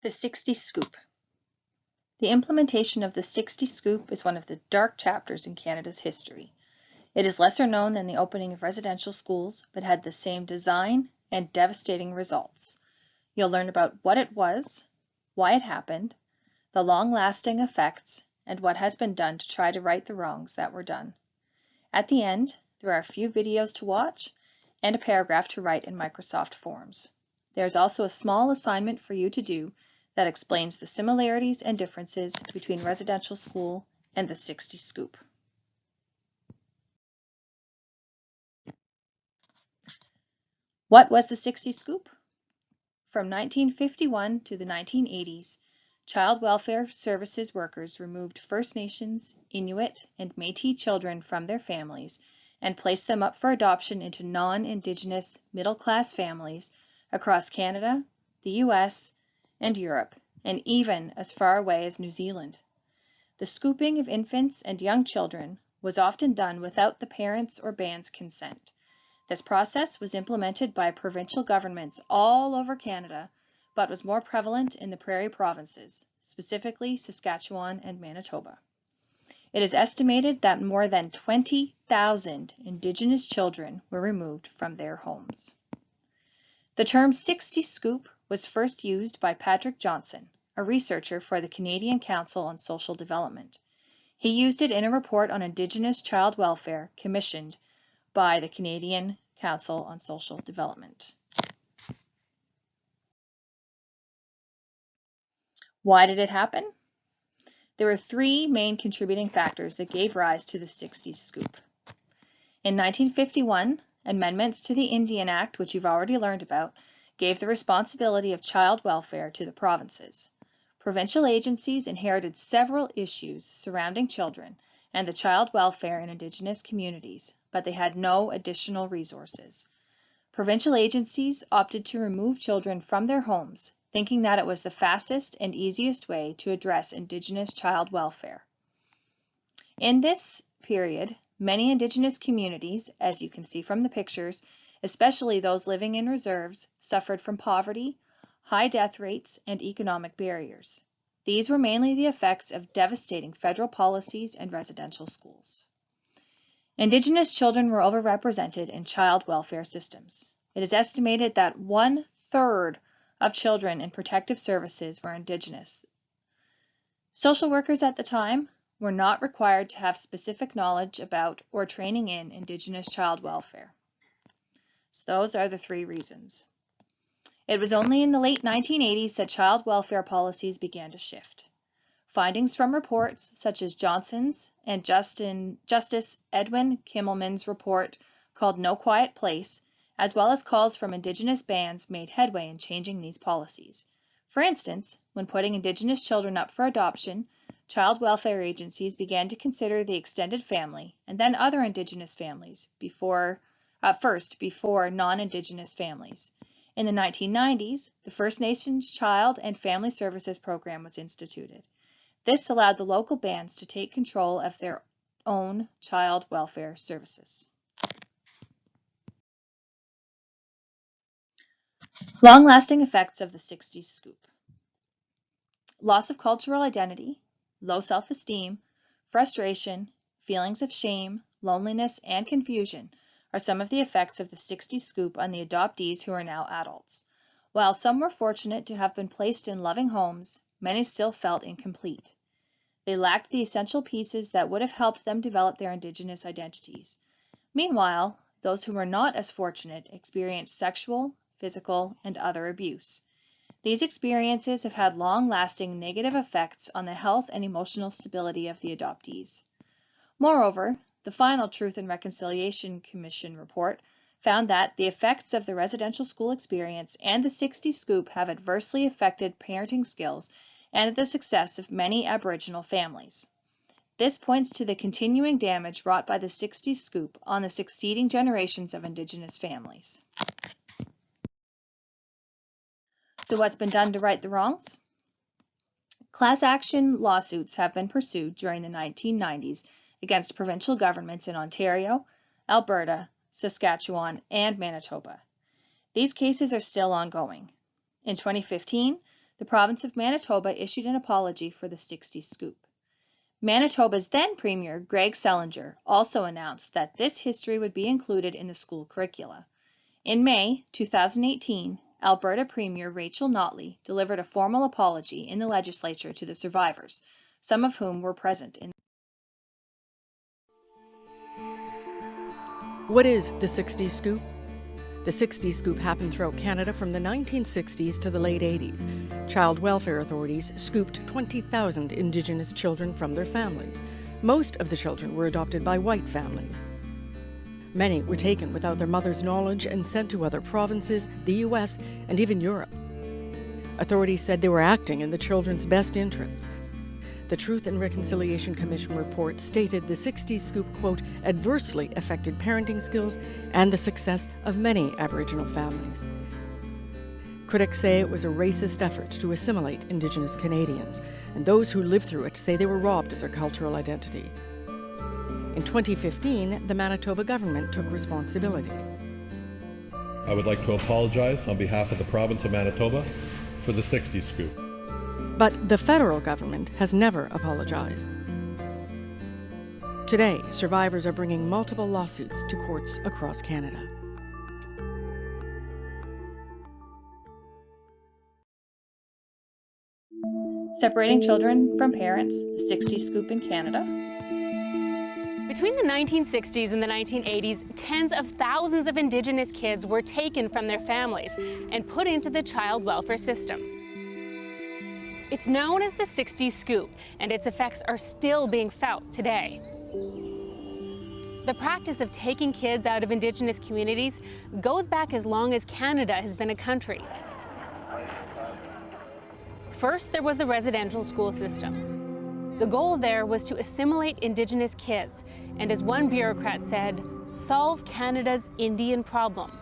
The 60 Scoop. The implementation of the 60 Scoop is one of the dark chapters in Canada's history. It is lesser known than the opening of residential schools, but had the same design and devastating results. You'll learn about what it was, why it happened, the long-lasting effects, and what has been done to try to right the wrongs that were done. At the end, there are a few videos to watch and a paragraph to write in Microsoft Forms. There's also a small assignment for you to do that explains the similarities and differences between residential school and the 60 Scoop. What was the 60 Scoop? From 1951 to the 1980s, Child Welfare Services workers removed First Nations, Inuit, and Métis children from their families and placed them up for adoption into non-Indigenous middle-class families across Canada, the US, and Europe, and even as far away as New Zealand. The scooping of infants and young children was often done without the parents' or band's consent. This process was implemented by provincial governments all over Canada, but was more prevalent in the prairie provinces, specifically Saskatchewan and Manitoba. It is estimated that more than 20,000 Indigenous children were removed from their homes. The term 60 Scoop was first used by Patrick Johnson, a researcher for the Canadian Council on Social Development. He used it in a report on Indigenous child welfare commissioned by the Canadian Council on Social Development. Why did it happen? There were three main contributing factors that gave rise to the 60s Scoop. In 1951, amendments to the Indian Act, which you've already learned about, gave the responsibility of child welfare to the provinces. Provincial agencies inherited several issues surrounding children and the child welfare in Indigenous communities, but they had no additional resources. Provincial agencies opted to remove children from their homes, thinking that it was the fastest and easiest way to address Indigenous child welfare. In this period, many Indigenous communities, as you can see from the pictures, especially those living in reserves, suffered from poverty, high death rates, and economic barriers. These were mainly the effects of devastating federal policies and residential schools. Indigenous children were overrepresented in child welfare systems. It is estimated that 1/3 of children in protective services were Indigenous. Social workers at the time were not required to have specific knowledge about or training in Indigenous child welfare. So those are the three reasons. It was only in the late 1980s that child welfare policies began to shift. Findings from reports such as Johnson's and Justice Edwin Kimmelman's report called No Quiet Place, as well as calls from Indigenous bands, made headway in changing these policies. For instance, when putting Indigenous children up for adoption, child welfare agencies began to consider the extended family and then other Indigenous families before non-Indigenous families. In the 1990s, the First Nations Child and Family Services Program was instituted. This allowed the local bands to take control of their own child welfare services. Long-lasting effects of the 60s Scoop. Loss of cultural identity, low self-esteem, frustration, feelings of shame, loneliness, and confusion are some of the effects of the 60s Scoop on the adoptees who are now adults. While some were fortunate to have been placed in loving homes, many still felt incomplete. They lacked the essential pieces that would have helped them develop their Indigenous identities. Meanwhile, those who were not as fortunate experienced sexual, physical, and other abuse. These experiences have had long-lasting negative effects on the health and emotional stability of the adoptees. Moreover, the final Truth and Reconciliation Commission report found that the effects of the residential school experience and the 60 Scoop have adversely affected parenting skills and the success of many Aboriginal families. This points to the continuing damage wrought by the 60 Scoop on the succeeding generations of Indigenous families. So what's been done to right the wrongs? Class action lawsuits have been pursued during the 1990s against provincial governments in Ontario, Alberta, Saskatchewan, and Manitoba. These cases are still ongoing. In 2015, the province of Manitoba issued an apology for the 60s scoop. Manitoba's then Premier, Greg Selinger, also announced that this history would be included in the school curricula. In May 2018, Alberta Premier Rachel Notley delivered a formal apology in the legislature to the survivors, some of whom were present in. What is the 60s scoop? The 60s scoop happened throughout Canada from the 1960s to the late 80s. Child welfare authorities scooped 20,000 Indigenous children from their families. Most of the children were adopted by white families. Many were taken without their mother's knowledge and sent to other provinces, the US, and even Europe. Authorities said they were acting in the children's best interests. The Truth and Reconciliation Commission report stated the 60s scoop, quote, adversely affected parenting skills and the success of many Aboriginal families. Critics say it was a racist effort to assimilate Indigenous Canadians, and those who lived through it say they were robbed of their cultural identity. In 2015, the Manitoba government took responsibility. I would like to apologize on behalf of the province of Manitoba for the 60s scoop. But the federal government has never apologized. Today, survivors are bringing multiple lawsuits to courts across Canada. Separating children from parents, the 60s scoop in Canada. Between the 1960s and the 1980s, tens of thousands of Indigenous kids were taken from their families and put into the child welfare system. It's known as the 60s scoop, and its effects are still being felt today. The practice of taking kids out of Indigenous communities goes back as long as Canada has been a country. First, there was the residential school system. The goal there was to assimilate Indigenous kids, and as one bureaucrat said, solve Canada's Indian problem.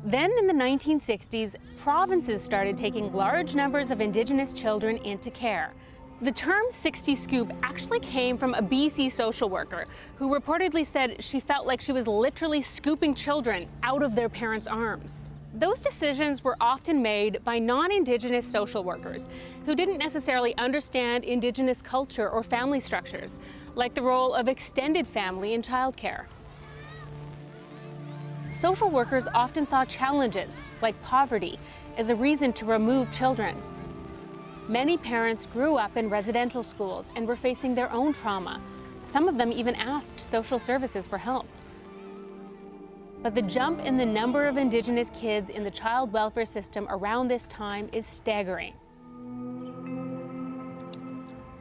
Then in the 1960s, provinces started taking large numbers of Indigenous children into care. The term 60 scoop actually came from a BC social worker who reportedly said she felt like she was literally scooping children out of their parents' arms. Those decisions were often made by non-Indigenous social workers who didn't necessarily understand Indigenous culture or family structures, like the role of extended family in childcare. Social workers often saw challenges, like poverty, as a reason to remove children. Many parents grew up in residential schools and were facing their own trauma. Some of them even asked social services for help. But the jump in the number of Indigenous kids in the child welfare system around this time is staggering.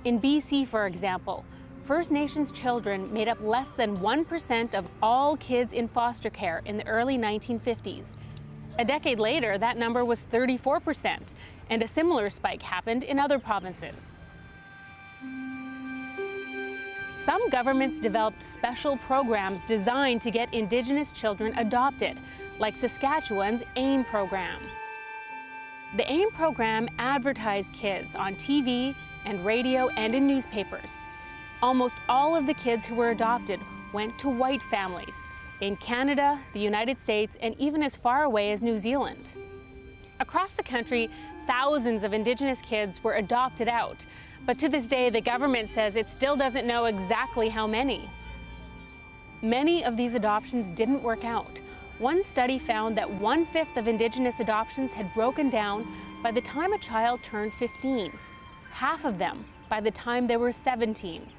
In BC, for example, First Nations children made up less than 1% of all kids in foster care in the early 1950s. A decade later, that number was 34%, and a similar spike happened in other provinces. Some governments developed special programs designed to get Indigenous children adopted, like Saskatchewan's AIM program. The AIM program advertised kids on TV and radio and in newspapers. Almost all of the kids who were adopted went to white families in Canada, the United States, and even as far away as New Zealand. Across the country, thousands of Indigenous kids were adopted out, but to this day, the government says it still doesn't know exactly how many. Many of these adoptions didn't work out. One study found that 1/5 of Indigenous adoptions had broken down by the time a child turned 15, half of them by the time they were 17.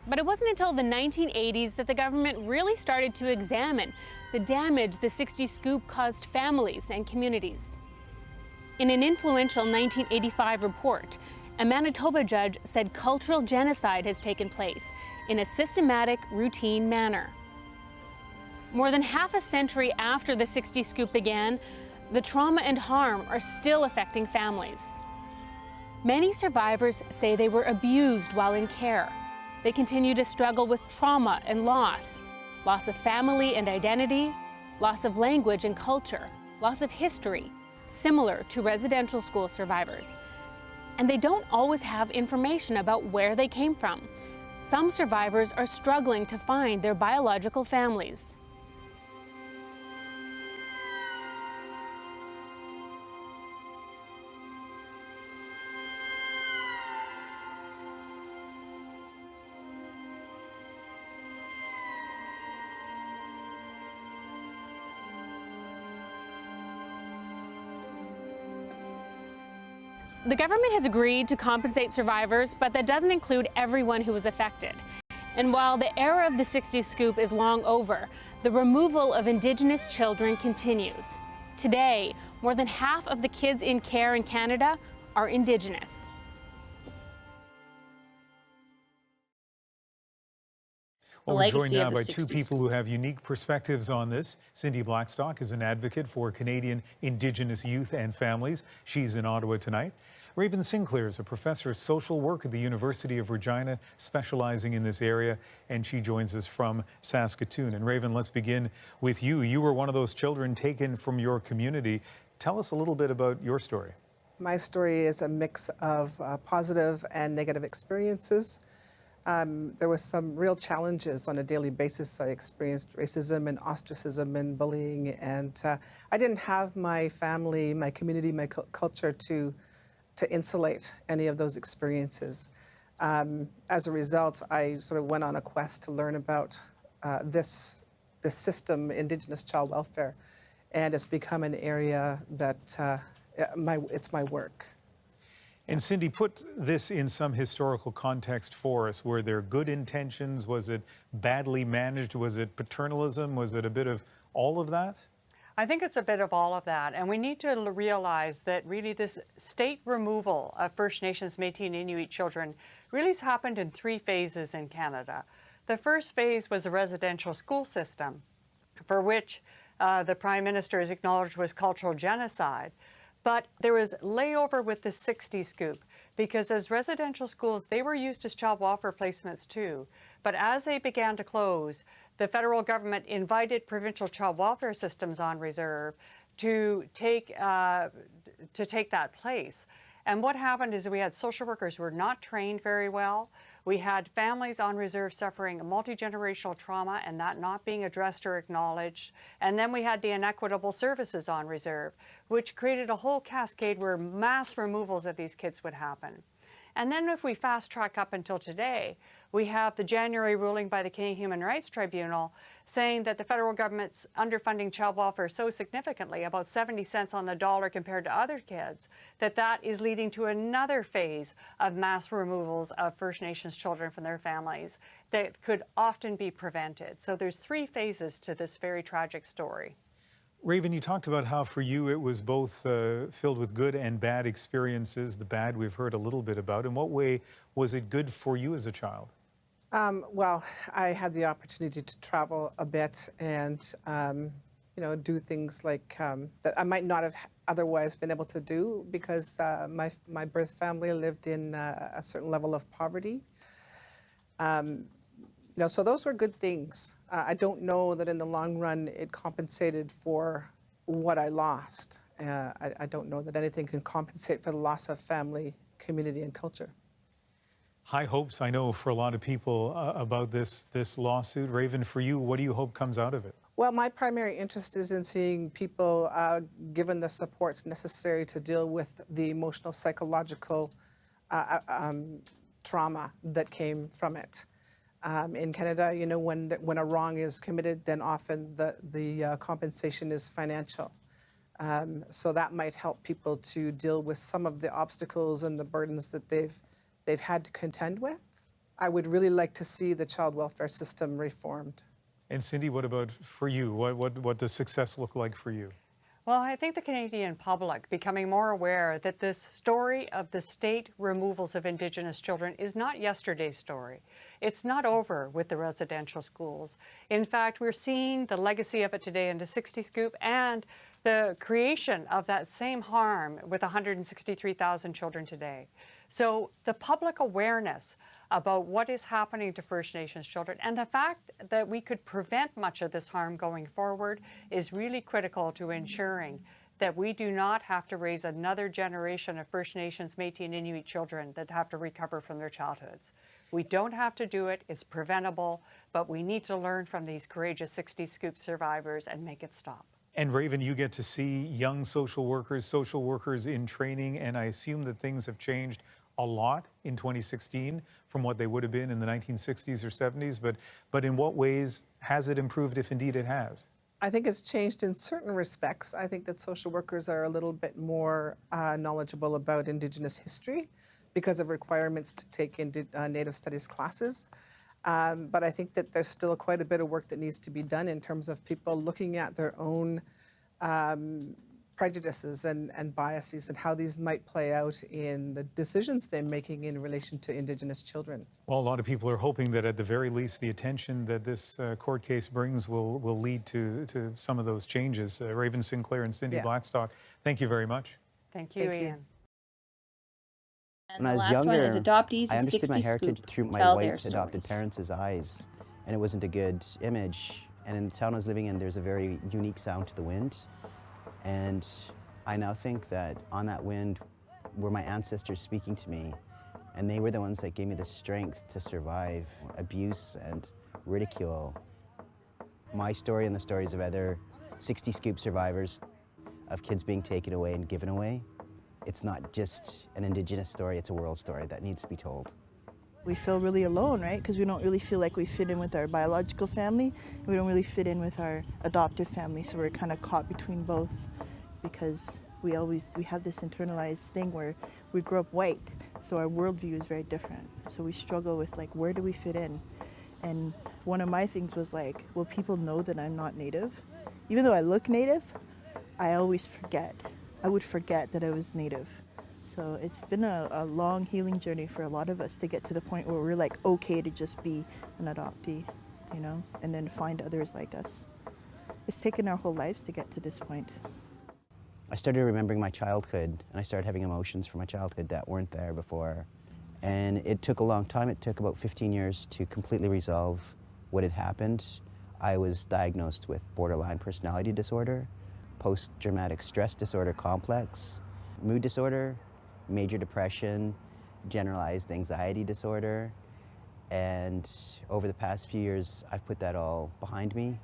But it wasn't until the 1980s that the government really started to examine the damage the 60 scoop caused families and communities. In an influential 1985 report, a Manitoba judge said cultural genocide has taken place in a systematic, routine manner. More than half a century after the 60 scoop began, the trauma and harm are still affecting families. Many survivors say they were abused while in care. They continue to struggle with trauma and loss of family and identity, loss of language and culture, loss of history, similar to residential school survivors. And they don't always have information about where they came from. Some survivors are struggling to find their biological families. The government has agreed to compensate survivors, but that doesn't include everyone who was affected. And while the era of the 60s scoop is long over, the removal of Indigenous children continues. Today, more than half of the kids in care in Canada are Indigenous. Well, we're joined now by 60s two people who have unique perspectives on this. Cindy Blackstock is an advocate for Canadian Indigenous youth and families. She's in Ottawa tonight. Raven Sinclair is a professor of social work at the University of Regina, specializing in this area, and she joins us from Saskatoon. And Raven, let's begin with you. You were one of those children taken from your community. Tell us a little bit about your story. My story is a mix of positive and negative experiences. There were some real challenges on a daily basis. I experienced racism and ostracism and bullying, and I didn't have my family, my community, my culture to insulate any of those experiences. As a result, I sort of went on a quest to learn about this system, Indigenous child welfare, and it's become an area that it's my work. And Cindy, put this in some historical context for us. Were there good intentions? Was it badly managed? Was it paternalism? Was it a bit of all of that? I think it's a bit of all of that, and we need to realize that really this state removal of First Nations, Métis and Inuit children really has happened in 3 phases in Canada. The first phase was a residential school system, for which the Prime Minister has acknowledged was cultural genocide. But there was layover with the 60s scoop, because as residential schools, they were used as child welfare placements too. But as they began to close, the federal government invited provincial child welfare systems on reserve to take that place. And what happened is we had social workers who were not trained very well. We had families on reserve suffering multi-generational trauma and that not being addressed or acknowledged. And then we had the inequitable services on reserve, which created a whole cascade where mass removals of these kids would happen. And then if we fast track up until today, we have the January ruling by the Canadian Human Rights Tribunal saying that the federal government's underfunding child welfare so significantly, about 70 cents on the dollar compared to other kids, that is leading to another phase of mass removals of First Nations children from their families that could often be prevented. So there's 3 phases to this very tragic story. Raven, you talked about how for you it was both filled with good and bad experiences. The bad we've heard a little bit about. In what way was it good for you as a child? Well, I had the opportunity to travel a bit and, do things like that I might not have otherwise been able to do because my birth family lived in a certain level of poverty. So those were good things. I don't know that in the long run it compensated for what I lost. I don't know that anything can compensate for the loss of family, community, and culture. High hopes, I know, for a lot of people about this lawsuit. Raven, for you, what do you hope comes out of it? Well, my primary interest is in seeing people given the supports necessary to deal with the emotional, psychological trauma that came from it. In Canada, when a wrong is committed, then often the compensation is financial. So that might help people to deal with some of the obstacles and the burdens that they've had to contend with. I would really like to see the child welfare system reformed. And Cindy, what about for you? What does success look like for you? Well, I think the Canadian public becoming more aware that this story of the state removals of Indigenous children is not yesterday's story. It's not over with the residential schools. In fact, we're seeing the legacy of it today in the 60s scoop and the creation of that same harm with 163,000 children today. So the public awareness about what is happening to First Nations children and the fact that we could prevent much of this harm going forward is really critical to ensuring that we do not have to raise another generation of First Nations, Métis and Inuit children that have to recover from their childhoods. We don't have to do it, it's preventable, but we need to learn from these courageous 60s scoop survivors and make it stop. And Raven, you get to see young social workers in training, and I assume that things have changed a lot in 2016 from what they would have been in the 1960s or 70s, but in what ways has it improved, if indeed it has? I think it's changed in certain respects. I think that social workers are a little bit more knowledgeable about Indigenous history because of requirements to take Native Studies classes. But I think that there's still quite a bit of work that needs to be done in terms of people looking at their own prejudices and biases and how these might play out in the decisions they're making in relation to Indigenous children. Well, a lot of people are hoping that at the very least the attention that this court case brings will lead to some of those changes. Raven Sinclair and Cindy Blackstock, thank you very much. Thank you, Ian. And When I the was last one younger, is adoptees I of understood my 60 heritage Scoop. through my Tell their white adopted stories. parents' eyes, and it wasn't a good image. And in the town I was living in, there's a very unique sound to the wind. And I now think that on that wind were my ancestors speaking to me, and they were the ones that gave me the strength to survive abuse and ridicule. My story and the stories of other 60 Scoop survivors of kids being taken away and given away, it's not just an Indigenous story, it's a world story that needs to be told. We feel really alone, right? Because we don't really feel like we fit in with our biological family. We don't really fit in with our adoptive family, so we're kind of caught between both because we have this internalized thing where we grew up white, so our worldview is very different. So we struggle with like, where do we fit in? And one of my things was like, will people know that I'm not Native? Even though I look Native, I always forget. I would forget that I was Native. So it's been a long healing journey for a lot of us to get to the point where we're like okay to just be an adoptee, you know, and then find others like us. It's taken our whole lives to get to this point. I started remembering my childhood, and I started having emotions from my childhood that weren't there before. And it took a long time. It took about 15 years to completely resolve what had happened. I was diagnosed with borderline personality disorder, post-traumatic stress disorder complex, mood disorder, major depression, generalized anxiety disorder. And over the past few years, I've put that all behind me.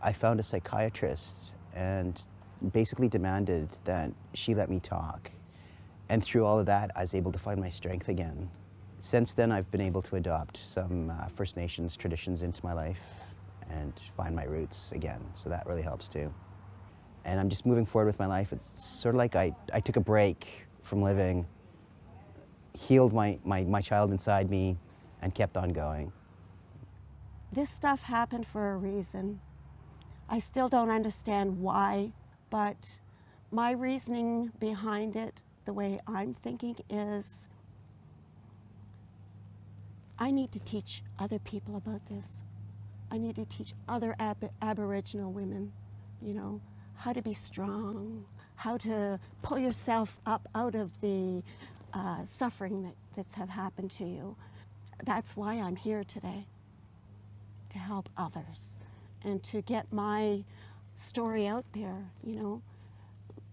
I found a psychiatrist and basically demanded that she let me talk. And through all of that, I was able to find my strength again. Since then, I've been able to adopt some First Nations traditions into my life and find my roots again. So that really helps too. And I'm just moving forward with my life. It's sort of like I took a break from living, healed my child inside me, and kept on going. This stuff happened for a reason. I still don't understand why, but my reasoning behind it, the way I'm thinking is, I need to teach other people about this. I need to teach other Aboriginal women, you know, how to be strong, how to pull yourself up out of the suffering that's have happened to you. That's why I'm here today, to help others and to get my story out there, you know.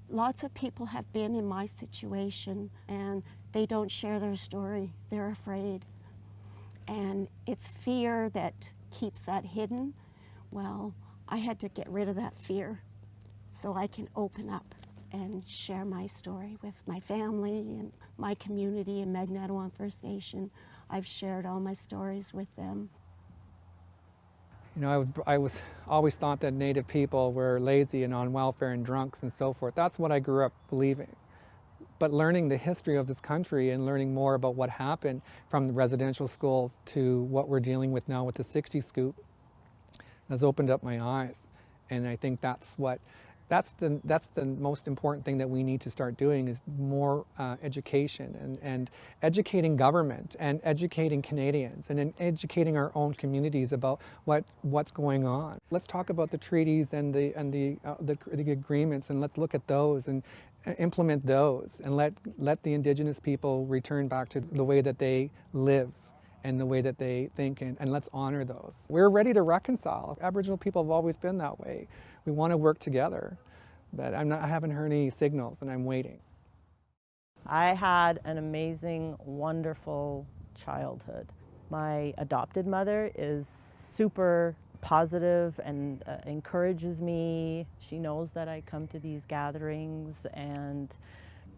Lots of people have been in my situation and they don't share their story. They're afraid. And it's fear that keeps that hidden. Well, I had to get rid of that fear so I can open up and share my story with my family and my community in Magnetowan First Nation. I've shared all my stories with them. You know, I was always thought that Native people were lazy and on welfare and drunks and so forth. That's what I grew up believing. But learning the history of this country and learning more about what happened from the residential schools to what we're dealing with now with the 60 Scoop has opened up my eyes. And I think that's the most important thing that we need to start doing is more education and educating government and educating Canadians and educating our own communities about what's going on. Let's talk about the treaties and the agreements, and let's look at those and implement those, and let the Indigenous people return back to the way that they live and the way that they think, and let's honor those. We're ready to reconcile. Aboriginal people have always been that way. We want to work together, but I haven't heard any signals, and I'm waiting. I had an amazing, wonderful childhood. My adopted mother is super positive and encourages me. She knows that I come to these gatherings, and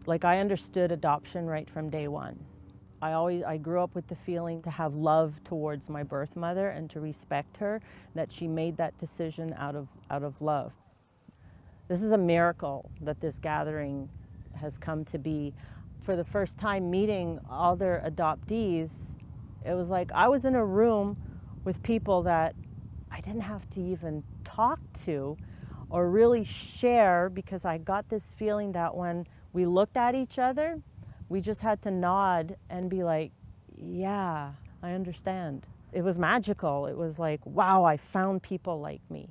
like I understood adoption right from day one. I grew up with the feeling to have love towards my birth mother and to respect her, that she made that decision out of love. This is a miracle that this gathering has come to be. For the first time meeting other adoptees, it was like I was in a room with people that I didn't have to even talk to or really share, because I got this feeling that when we looked at each other, we just had to nod and be like, yeah, I understand. It was magical. It was like, wow, I found people like me.